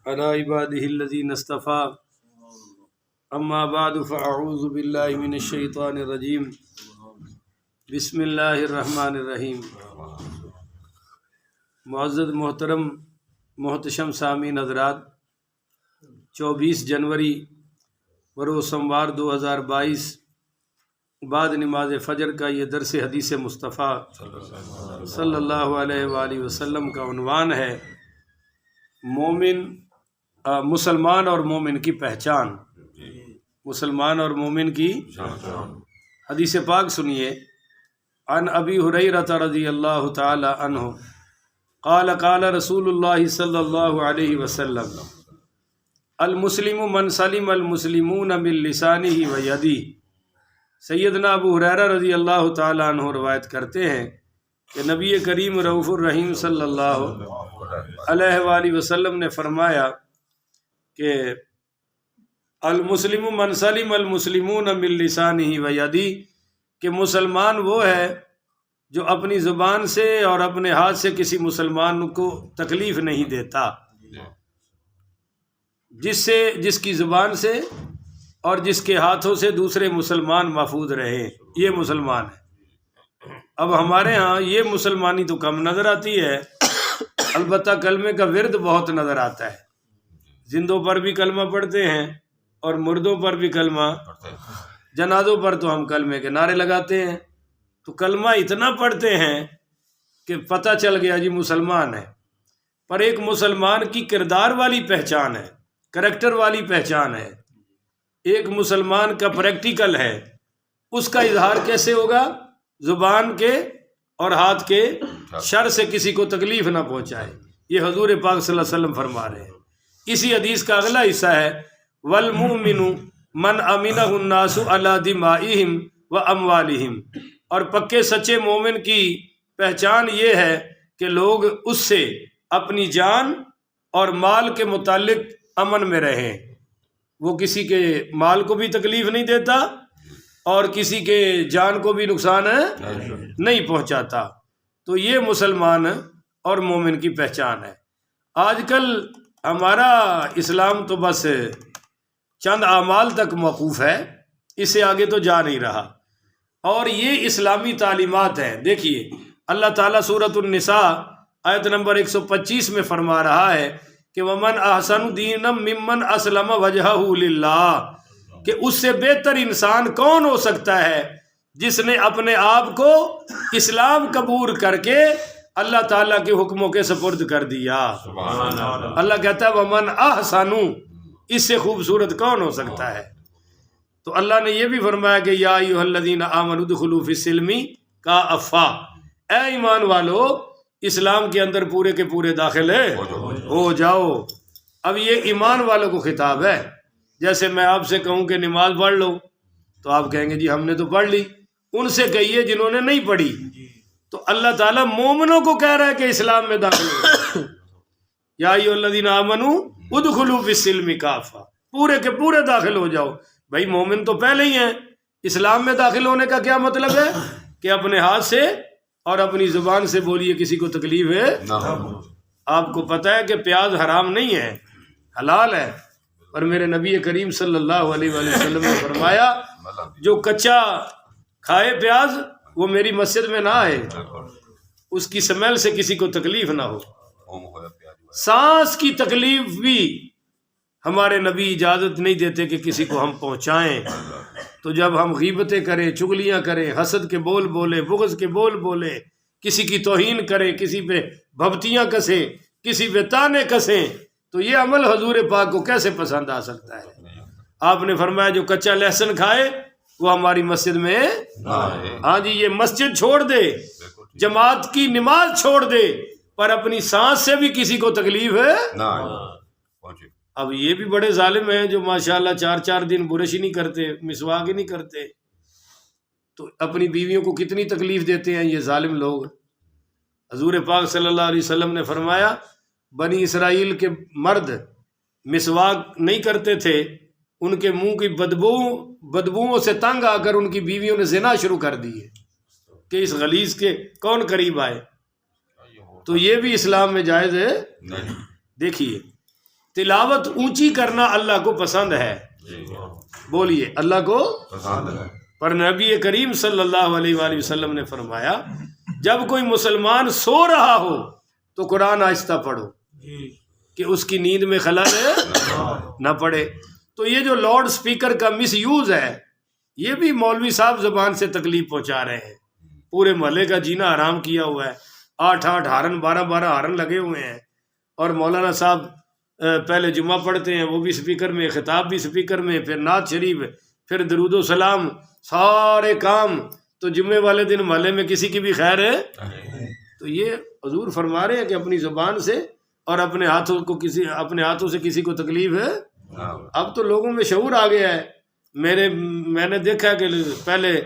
على عباده الذين اصطفى اما بعد فاعوذ بالله من الشیطان الرجیم بسم اللہ الرحمن الرحیم۔ معزز محترم محتشم سامعین حضرات، 24 جنوری بروز سوموار 2022 بعد نماز فجر کا یہ درس حدیث مصطفیٰ صلی اللہ علیہ وآلہ وسلم کا عنوان ہے مسلمان اور مومن کی پہچان۔ مسلمان اور مومن کی حدیث پاک سنیے۔ عن ابی ہریرہ رضی اللہ تعالی عنہ قال قال رسول اللہ صلی اللہ علیہ وسلم المسلم من سلم المسلمون من لسانہ و یدہ۔ سیدنا ابو ہریرہ رضی اللہ تعالی عنہ روایت کرتے ہیں کہ نبی کریم رؤوف الرحیم صلی اللہ علیہ وآلہ وسلم نے فرمایا کہ المسلم من سلم المسلمون من لسانہ و یدہ، کہ مسلمان وہ ہے جو اپنی زبان سے اور اپنے ہاتھ سے کسی مسلمان کو تکلیف نہیں دیتا، جس کی زبان سے اور جس کے ہاتھوں سے دوسرے مسلمان محفوظ رہے، یہ مسلمان ہے۔ اب ہمارے ہاں یہ مسلمانی تو کم نظر آتی ہے، البتہ کلمے کا ورد بہت نظر آتا ہے۔ زندوں پر بھی کلمہ پڑھتے ہیں اور مردوں پر بھی کلمہ، جنازوں پر تو ہم کلمے کے نعرے لگاتے ہیں، تو کلمہ اتنا پڑھتے ہیں کہ پتہ چل گیا جی مسلمان ہے۔ پر ایک مسلمان کی کردار والی پہچان ہے، کریکٹر والی پہچان ہے، ایک مسلمان کا پریکٹیکل ہے، اس کا اظہار کیسے ہوگا؟ زبان کے اور ہاتھ کے شر سے کسی کو تکلیف نہ پہنچائے۔ یہ حضور پاک صلی اللہ علیہ وسلم فرما رہے ہیں۔ اسی حدیث کا اگلا حصہ ہے والمؤمن من امنہ الناس علی دمائہم و اموالہم، اور پکے سچے مومن کی پہچان یہ ہے کہ لوگ اس سے اپنی جان اور مال کے متعلق امن میں رہیں، وہ کسی کے مال کو بھی تکلیف نہیں دیتا اور کسی کے جان کو بھی نقصان نہیں پہنچاتا۔ تو یہ مسلمان اور مومن کی پہچان ہے۔ آج کل ہمارا اسلام تو بس چند اعمال تک موقوف ہے، اس سے آگے تو جا نہیں رہا، اور یہ اسلامی تعلیمات ہیں۔ دیکھیے اللہ تعالیٰ سورۃ النساء آیت نمبر 125 میں فرما رہا ہے کہ وَمَنْ أَحْسَنُ دِينًا مِّمَّنْ أَسْلَمَ وَجْهَهُ لِلَّهِ، کہ اس سے بہتر انسان کون ہو سکتا ہے جس نے اپنے آپ کو اسلام قبول کر کے اللہ تعالیٰ کے حکموں کے سپرد کر دیا۔ اللہ کہتا ہے وَمَنْ أَحْسَنُ، اس سے خوبصورت کون ہو سکتا ہے؟ تو اللہ نے یہ بھی فرمایا کہ یا ایھا الذین آمنوا ادخلوا فی السلم کافۃ، اے ایمان والو اسلام کے اندر پورے کے پورے داخل ہو جاؤ۔ اب یہ ایمان والوں کو خطاب ہے۔ جیسے میں آپ سے کہوں کہ نماز پڑھ لو تو آپ کہیں گے جی ہم نے تو پڑھ لی، ان سے کہیے جنہوں نے نہیں پڑھی۔ تو اللہ تعالیٰ مومنوں کو کہہ رہا ہے کہ اسلام میں داخل ہو، یا ایھا الذین آمنوا ادخلوا فی السلم کافۃ، پورے کے پورے داخل ہو جاؤ۔ بھائی مومن تو پہلے ہی ہیں، اسلام میں داخل ہونے کا کیا مطلب ہے؟ کہ اپنے ہاتھ سے اور اپنی زبان سے بولیے کسی کو تکلیف ہے نہ ہو۔ آپ کو پتہ ہے کہ پیاز حرام نہیں ہے، حلال ہے، اور میرے نبی کریم صلی اللہ علیہ وآلہ وسلم نے فرمایا جو کچا کھائے پیاز وہ میری مسجد میں نہ آئے، اس کی سمیل سے کسی کو تکلیف نہ ہو۔ سانس کی تکلیف بھی ہمارے نبی اجازت نہیں دیتے کہ کسی کو ہم پہنچائیں۔ تو جب ہم غیبتیں کریں، چغلیاں کریں، حسد کے بول بولیں، بغض کے بول بولیں، کسی کی توہین کریں، کسی پہ بھبتیاں کسیں، کسی پہ تانے کسیں، تو یہ عمل حضور پاک کو کیسے پسند آ سکتا ہے؟ آپ نے فرمایا جو کچا لہسن کھائے وہ ہماری مسجد میں، ہاں جی، یہ مسجد چھوڑ دے، جماعت کی نماز چھوڑ دے، پر اپنی سانس سے بھی کسی کو تکلیف ہے نہ۔ اب یہ بھی بڑے ظالم ہیں جو ماشاءاللہ 4 دن برش ہی نہیں کرتے، مسواک ہی نہیں کرتے، تو اپنی بیویوں کو کتنی تکلیف دیتے ہیں یہ ظالم لوگ۔ حضور پاک صلی اللہ علیہ وسلم نے فرمایا بنی اسرائیل کے مرد مسواک نہیں کرتے تھے، ان کے منہ کی بدبوؤں سے تنگ آ کر ان کی بیویوں نے زنا شروع کر دی ہے کہ اس غلیظ کے کون قریب آئے۔ تو یہ بھی اسلام میں جائز ہے؟ دیکھیے تلاوت اونچی کرنا اللہ کو پسند ہے. بولیے اللہ کو پسند ہے. پر نبی کریم صلی اللہ علیہ وآلہ وسلم نے فرمایا جب کوئی مسلمان سو رہا ہو تو قرآن آہستہ پڑھو کہ اس کی نیند میں خلل نہ پڑے. تو یہ جو لاؤڈ سپیکر کا مس یوز ہے یہ بھی مولوی صاحب زبان سے تکلیف پہنچا رہے ہیں. پورے محلے کا جینا حرام کیا ہوا ہے. 8 ہارن 12 ہارن لگے ہوئے ہیں. اور مولانا صاحب پہلے جمعہ پڑھتے ہیں وہ بھی سپیکر میں, خطاب بھی سپیکر میں, پھر نعت شریف, پھر درود و سلام, سارے کام. تو جمعے والے دن محلے میں کسی کی بھی خیر ہے. تو یہ حضور فرما رہے ہیں کہ اپنی زبان سے اور اپنے ہاتھوں سے کسی کو تکلیف ہے. اب تو لوگوں میں شعور آ گیا ہے. میں نے دیکھا کہ پہلے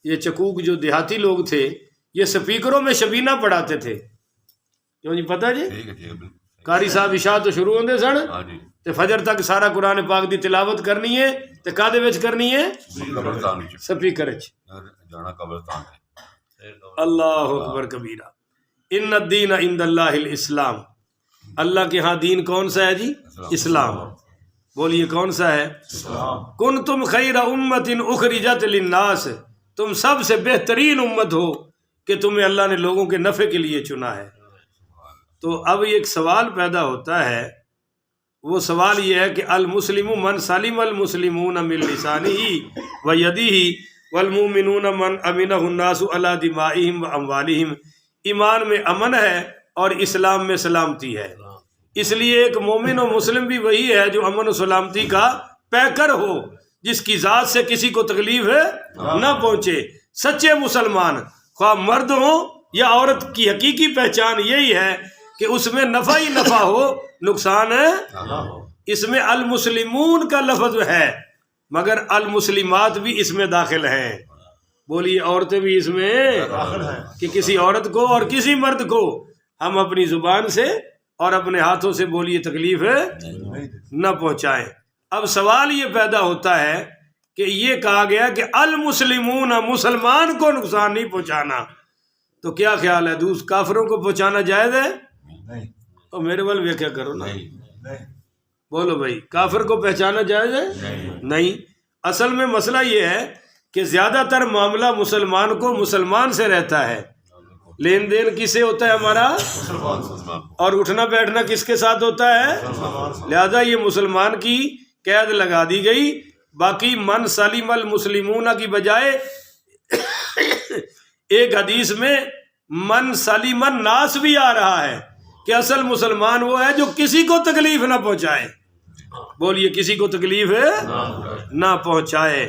یہ چکوک جو دیہاتی لوگ تھے یہ سپیکروں میں شبینہ پڑھاتے تھے. کیوں جی پتہ جی قاری صاحب عشاء تو شروع ہوندے سن تے فجر تک سارا قرآن پاک دی تلاوت کرنی ہے تے کادے وچ کرنی ہے سپیکر وچ. اللہ اکبر کبیرہ. ان الدین عند اللہ الاسلام. اللہ کے ہاں دین کون سا ہے جی؟ اسلام. بولیے کون سا ہے؟ کنتم خیر امت اخرجت للناس. تم سب سے بہترین امت ہو کہ تمہیں اللہ نے لوگوں کے نفع کے لیے چنا ہے. تو اب ایک سوال پیدا ہوتا ہے. وہ سوال یہ ہے کہ المسلم من سلم المسلمون من لسانہ و یدہ والمؤمنون من امنہ الناس علی دمائہم و اموالہم. ایمان میں امن ہے اور اسلام میں سلامتی ہے. اس لیے ایک مومن و مسلم بھی وہی ہے جو امن و سلامتی کا پیکر ہو, جس کی ذات سے کسی کو تکلیف نہ پہنچے. سچے مسلمان خواہ مرد ہوں یا عورت کی حقیقی پہچان یہی ہے کہ اس میں نفع ہی نفع ہو, نقصان ہے. اس میں المسلمون کا لفظ ہے مگر المسلمات بھی اس میں داخل ہیں. بولیے عورتیں بھی اس میں کہ کسی عورت کو اور کسی مرد کو ہم اپنی زبان سے اور اپنے ہاتھوں سے بولیے تکلیف نہ پہنچائیں. اب سوال یہ پیدا ہوتا ہے کہ یہ کہا گیا کہ المسلمون, مسلمان کو نقصان نہیں پہنچانا. تو کیا خیال ہے کافروں کو پہنچانا جائز ہے؟ تو میرے بل ویکھیا کرو نا, بولو بھائی کافر کو پہچانا جائز ہے؟ نہیں. اصل میں مسئلہ یہ ہے کہ زیادہ تر معاملہ مسلمان کو مسلمان سے رہتا ہے. لین دین کس سے ہوتا ہے ہمارا, اور اٹھنا بیٹھنا کس کے ساتھ ہوتا ہے. لہذا یہ مسلمان کی قید لگا دی گئی. باقی من سلم المسلمون کی بجائے ایک حدیث میں من سلم الناس بھی آ رہا ہے کہ اصل مسلمان وہ ہے جو کسی کو تکلیف نہ پہنچائے. بولیے کسی کو تکلیف نہ پہنچائے.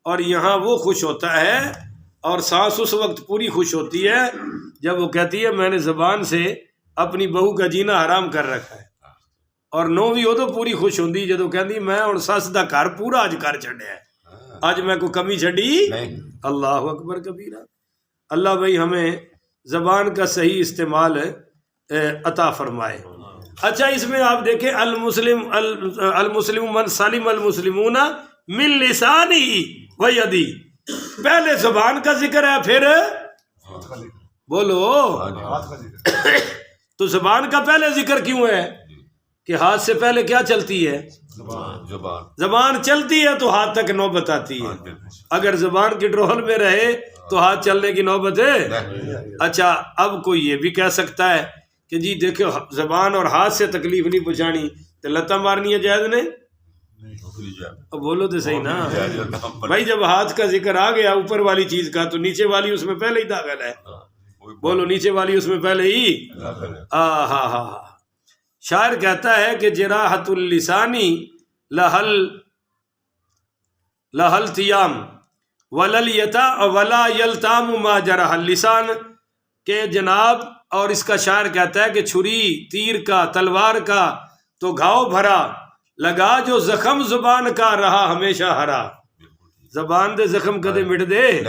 اور یہاں وہ خوش ہوتا ہے اور سانس اس وقت پوری خوش ہوتی ہے جب وہ کہتی ہے میں نے زبان سے اپنی بہو کا جینا حرام کر رکھا ہے. اور نو بھی ہو تو پوری خوش ہوندی جدو کہندی میں اور سس دا گھر پورا اج کر چھڈیا ہے, اج میں کوئی کمی چھڈی. اللہ اکبر کبیرہ. اللہ بھائی ہمیں زبان کا صحیح استعمال عطا فرمائے. اچھا اس میں آپ دیکھیں المسلم من سلم المسلمون من لسانہ و یدہ. پہلے زبان کا ذکر ہے پھر بولو تو زبان کا پہلے ذکر کیوں ہے کہ ہاتھ سے پہلے کیا چلتی ہے؟ زبان چلتی ہے تو ہاتھ تک نوبت آتی ہے. اگر زبان کی ڈرول میں رہے تو ہاتھ چلنے کی نوبت ہے. اچھا اب کوئی یہ بھی کہہ سکتا ہے کہ جی دیکھو زبان اور ہاتھ سے تکلیف نہیں پہنچانی تو لتاں مارنی ہے جائز نہیں؟ بولو تو صحیح نا بھائی. جب ہاتھ کا ذکر آ گیا اوپر والی چیز کا تو نیچے والی اس میں پہلے ہی داخل ہے. بولو نیچے والی اس میں پہلے ہی. ہاں شاعر کہتا ہے کہ جراحت اللسانی لہل تیام ولا یلتام ما جرح اللسان. کہ جناب اور اس کا شاعر کہتا ہے کہ چھری تیر کا تلوار کا تو گھاؤ بھرا لگا جو زخم زبان کا رہا ہمیشہ ہرا. زبان دے زخم کدے مٹ دے,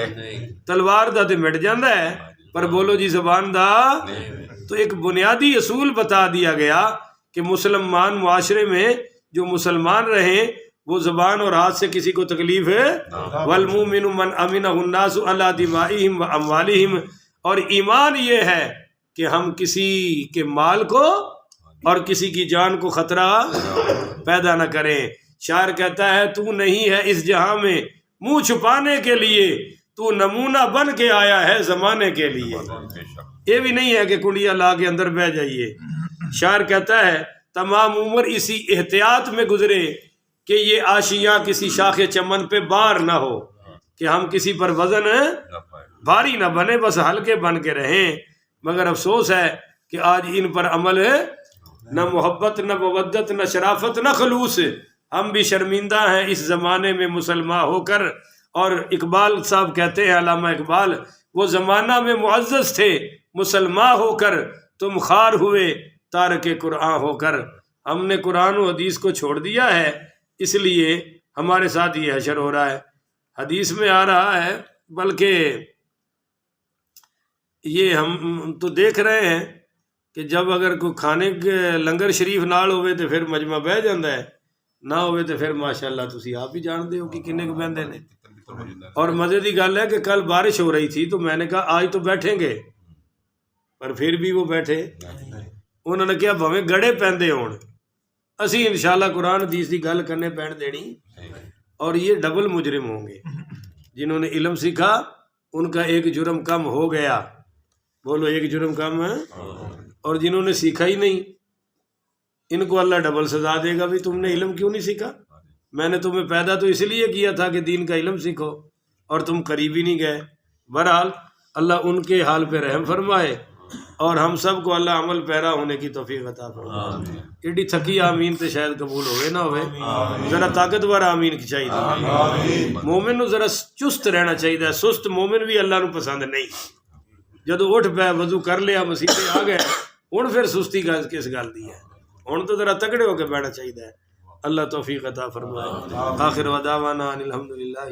تلوار دا تے مٹ جاندا ہے پر بولو جی زبان دا. تو ایک بنیادی اصول بتا دیا گیا کہ مسلمان معاشرے میں جو مسلمان رہیں وہ زبان اور ہاتھ سے کسی کو تکلیف ہے. والمؤمن من امنہ الناس علی دمائہم و اموالہم. اور ایمان یہ ہے کہ ہم کسی کے مال کو اور کسی کی جان کو خطرہ پیدا نہ کریں۔ شاعر کہتا ہے تو نہیں ہے اس جہاں میں منہ چھپانے کے لیے، تو نمونہ بن کے آیا ہے زمانے کے لیے۔ یہ بھی نہیں ہے کہ کنڈیا لا کے اندر بہ جائیے۔ شاعر کہتا ہے تمام عمر اسی احتیاط میں گزرے کہ یہ آشیاں کسی شاخ چمن پہ بار نہ ہو، کہ ہم کسی پر وزن بھاری نہ بنے، بس ہلکے بن کے رہیں۔ مگر افسوس ہے کہ آج ان پر عمل ہے، نہ محبت نہ مودت نہ شرافت نہ خلوص۔ ہم بھی شرمندہ ہیں اس زمانے میں مسلمان ہو کر۔ اور اقبال صاحب کہتے ہیں، علامہ اقبال، وہ زمانہ میں معزز تھے مسلمان ہو کر، تم خوار ہوئے تارک قرآن ہو کر۔ ہم نے قرآن و حدیث کو چھوڑ دیا ہے، اس لیے ہمارے ساتھ یہ حشر ہو رہا ہے۔ حدیث میں آ رہا ہے، بلکہ یہ ہم تو دیکھ رہے ہیں کہ جب اگر کوئی کھانے کے لنگر شریف نال ہوئے تو پھر مجمع بہ جاتا ہے، نہ ہوئے تو پھر ماشاءاللہ تسی آپ ہی جانتے ہو کہ کنے کو بہندے نے۔ اور مزے کی گل ہے کہ کل بارش ہو رہی تھی تو میں نے کہا آج تو بیٹھیں گے، پر پھر بھی وہ بیٹھے۔ انہوں نے کہا بھویں گڑے پہندے ہون، اسی انشاءاللہ قرآن حدیث کی گل کرنے پہن دینی۔ اور یہ ڈبل مجرم ہوں گے، جنہوں نے علم سیکھا ان کا ایک جرم کم ہو گیا، بولو ایک جرم کم ہے، اور جنہوں نے سیکھا ہی نہیں ان کو اللہ ڈبل سزا دے گا۔ بھی تم نے علم کیوں نہیں سیکھا؟ میں نے تمہیں پیدا تو اس لیے کیا تھا کہ دین کا علم سیکھو، اور تم قریب ہی نہیں گئے۔ بہرحال اللہ ان کے حال پہ رحم فرمائے، اور ہم سب کو اللہ عمل پیرا ہونے کی توفیق عطا فرمائے۔ ایڈی تھکی آمین تے شاید قبول ہوئے نہ ہوئے، ذرا طاقتور آمین کی چاہیے۔ مومن نو ذرا چست رہنا چاہیے، سست مومن بھی اللہ نو پسند نہیں۔ جدو اٹھ پہ وضو کر لیا مسیحے آ گئے، ہن پھر سستی کس گل دی ہے؟ ہن تو ذرا تگڑے ہو کے بیٹھنا چاہیے۔ اللہ توفیق عطا فرمائے۔ آخر ودعوانا ان الحمدللہ۔